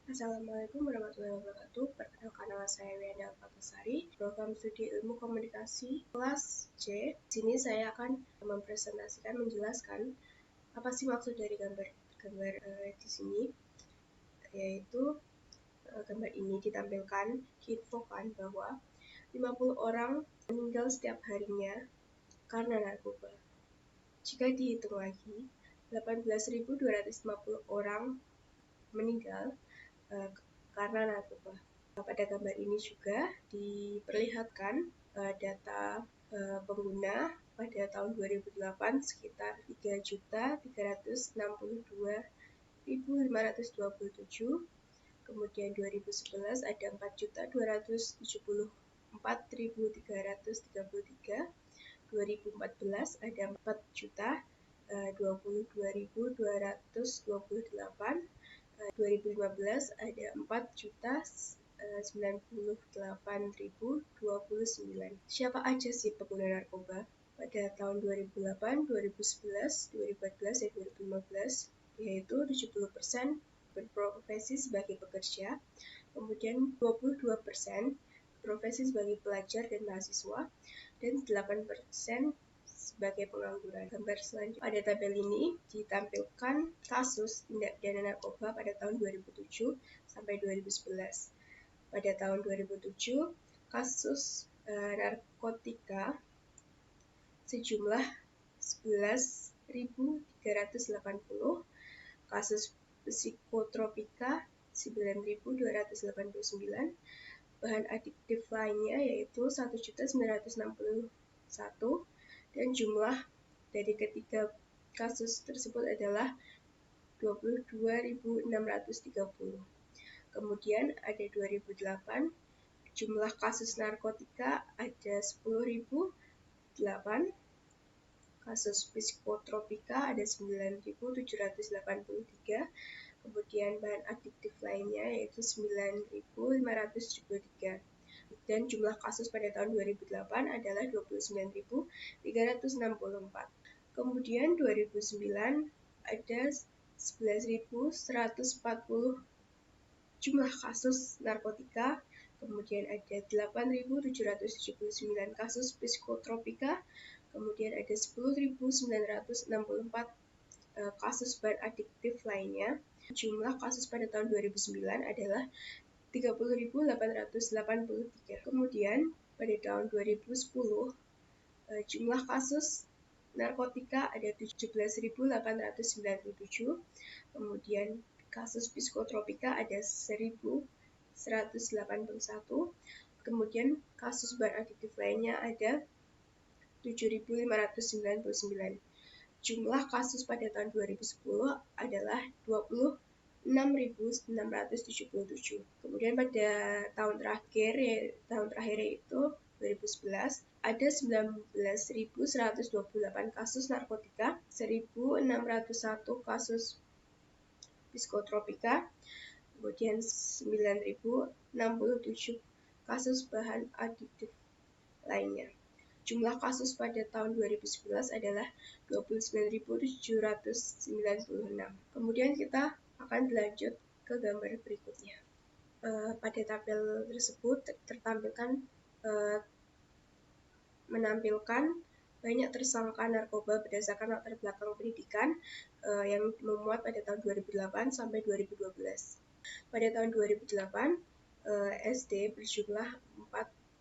Assalamualaikum warahmatullahi wabarakatuh. Perkenalkan, nama saya Wiana Alfatasari, program studi ilmu komunikasi kelas C. Di sini saya akan menjelaskan apa sih maksud dari gambar di sini, yaitu gambar ini ditampilkan diinfokan bahwa 50 orang meninggal setiap harinya karena narkoba. Jika dihitung lagi, 18.250 orang meninggal karena narkoba. Pada gambar ini juga diperlihatkan data pengguna pada tahun 2008 sekitar 3.362.527, kemudian 2011 ada 4.274.333, 2014 ada 4.022.228, 2015 ada 4.098.029. Siapa aja sih pengguna narkoba? Pada tahun 2008, 2011, 2014, dan 2015, yaitu 70% berprofesi sebagai pekerja, kemudian 22% profesi sebagai pelajar dan mahasiswa, dan 8% sebagai pengangguran. Gambar selanjutnya, pada tabel ini ditampilkan kasus tindak pidana narkoba pada tahun 2007 sampai 2011. Pada tahun 2007, kasus narkotika sejumlah 11.380, kasus psikotropika 9.289, bahan adiktif lainnya yaitu 1.961, dan jumlah dari ketiga kasus tersebut adalah 22.630. Kemudian ada 2008, jumlah kasus narkotika ada 10.008, kasus psikotropika ada 9.783, kemudian bahan adiktif lainnya yaitu 9.573. Dan jumlah kasus pada tahun 2008 adalah 29.364. Kemudian 2009 ada 11.140 jumlah kasus narkotika, kemudian ada 8.779 kasus psikotropika, kemudian ada 10.964 kasus bahan adiktif lainnya. Jumlah kasus pada tahun 2009 adalah 30.883. Kemudian pada tahun 2010 jumlah kasus narkotika ada 17.897, kemudian kasus psikotropika ada 1.181, kemudian kasus bahan adiktif lainnya ada 7.599. Jumlah kasus pada tahun 2010 adalah 26.677. Kemudian pada tahun terakhir yaitu 2011 ada 19.128 kasus narkotika, 1.601 kasus psikotropika, kemudian 9.067 kasus bahan adiktif lainnya. Jumlah kasus pada tahun 2011 adalah 29.796. Kemudian kita akan berlanjut ke gambar berikutnya. Pada tabel tersebut menampilkan banyak tersangka narkoba berdasarkan latar belakang pendidikan yang memuat pada tahun 2008 sampai 2012. Pada tahun 2008, SD berjumlah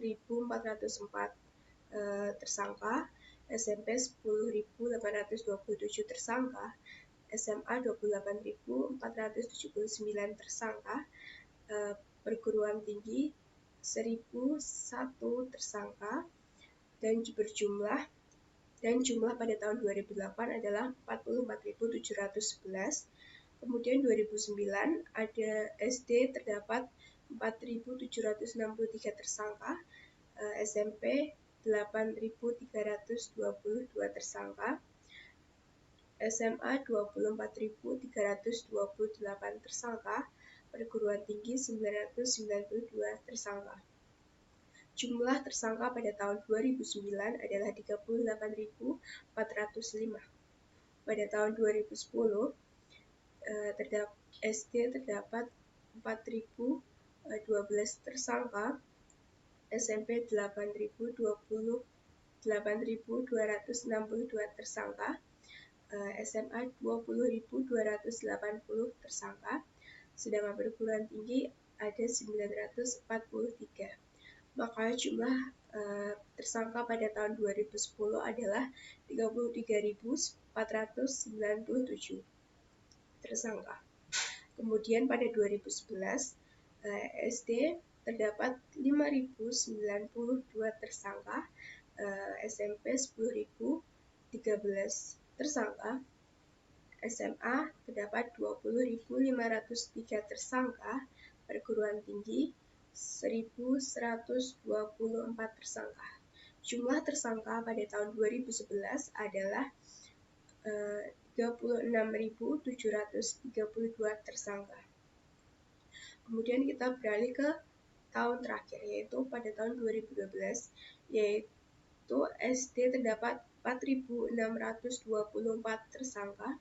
4.404 tersangka, SMP 10.827 tersangka, SMA 28.479 tersangka, perguruan tinggi 1.001 tersangka, dan jumlah pada tahun 2008 adalah 44.711. Kemudian 2009 ada SD terdapat 4.763 tersangka, SMP 8.322 tersangka, SMA 24.328 tersangka, perguruan tinggi 992 tersangka. Jumlah tersangka pada tahun 2009 adalah 38.405. Pada tahun 2010 SD terdapat 4.012 tersangka, SMP 8.262 tersangka, SMA 20.280 tersangka, sedangkan perguruan tinggi ada 943. Maka jumlah tersangka pada tahun 2010 adalah 33.497 tersangka. Kemudian pada 2011 SD terdapat 5.092 tersangka, SMP 10.013 tersangka, SMA terdapat 20.503 tersangka, perguruan tinggi 1.124 tersangka. Jumlah tersangka pada tahun 2011 adalah 36.732 tersangka. Kemudian kita beralih ke tahun terakhir, yaitu pada tahun 2012, yaitu SD terdapat 4.624 tersangka,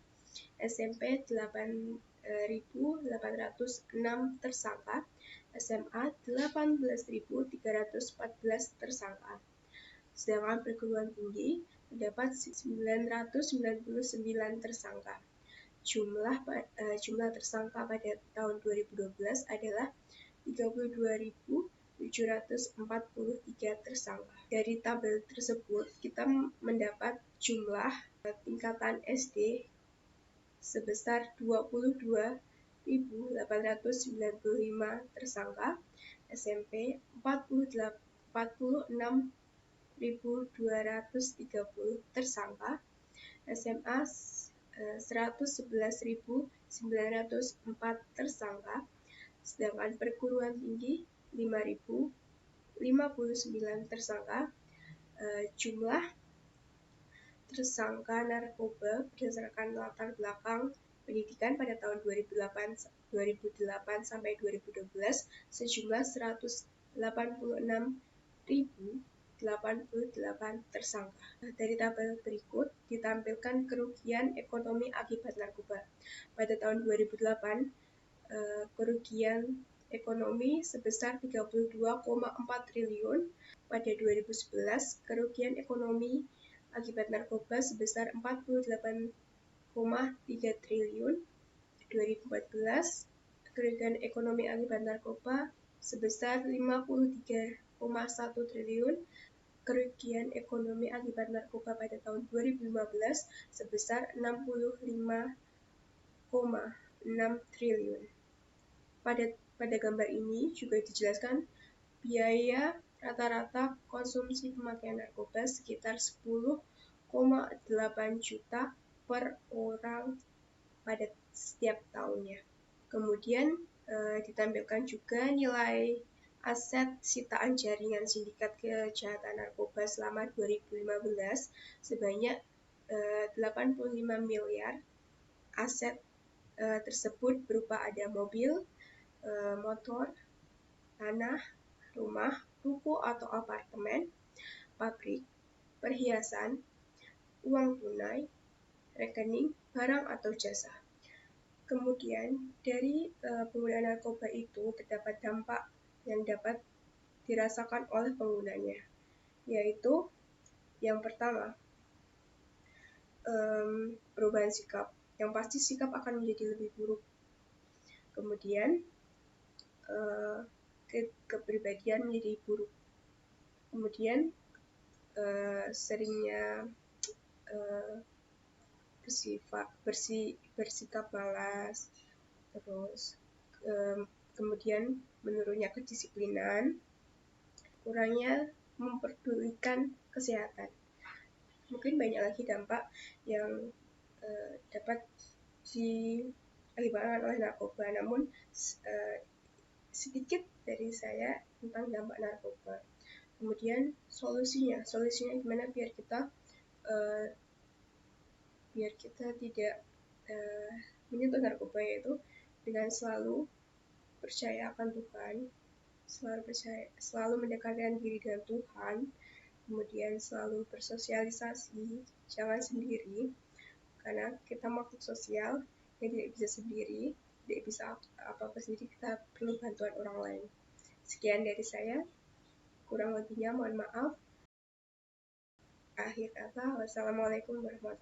SMP 8.806 tersangka, SMA 18.314 tersangka. Sedangkan perguruan tinggi terdapat 999 tersangka. Jumlah tersangka pada tahun 2012 adalah 32.743 tersangka. Dari tabel tersebut kita mendapat jumlah tingkatan SD sebesar 22.895 tersangka, SMP 46.230 tersangka, SMA 111.904 tersangka, sedangkan perguruan tinggi 5.059 tersangka. Jumlah tersangka narkoba berdasarkan latar belakang pendidikan pada tahun 2008 sampai 2012 sejumlah 186.088 tersangka. Dari tabel berikut ditampilkan kerugian ekonomi akibat narkoba. Pada tahun 2008, kerugian ekonomi sebesar 32,4 triliun. Pada 2011, kerugian ekonomi akibat narkoba sebesar 48,3 triliun. 2014, kerugian ekonomi akibat narkoba sebesar 53,1 triliun. Kerugian ekonomi akibat narkoba pada tahun 2015 sebesar 65,6 triliun. Pada gambar ini juga dijelaskan biaya rata-rata konsumsi pemakaian narkoba sekitar 10,8 juta per orang pada setiap tahunnya. Kemudian ditampilkan juga nilai aset sitaan jaringan sindikat kejahatan narkoba selama 2015 sebanyak 85 miliar. Aset tersebut berupa ada mobil, motor, tanah, rumah, ruko atau apartemen, pabrik, perhiasan, uang tunai, rekening, barang atau jasa. Kemudian dari penggunaan narkoba itu terdapat dampak yang dapat dirasakan oleh penggunanya, yaitu yang pertama, perubahan sikap. Yang pasti sikap akan menjadi lebih buruk. Kemudian kepribadian menjadi buruk. Kemudian seringnya bersikap malas, terus kemudian menurunnya kedisiplinan, kurangnya memperdulikan kesehatan. Mungkin banyak lagi dampak yang dapat diakibatkan oleh narkoba, namun sedikit dari saya tentang dampak narkoba. Kemudian solusinya gimana biar kita tidak menyentuh narkoba, yaitu dengan selalu percaya akan Tuhan, selalu mendekatkan diri dengan Tuhan, kemudian selalu bersosialisasi, jangan sendiri, karena kita makhluk sosial yang tidak bisa sendiri. tidak bisa apa-apa sendiri, kita perlu bantuan orang lain. Sekian dari saya, kurang lebihnya mohon maaf. Akhir kata, wassalamualaikum warahmatullahi wabarakatuh.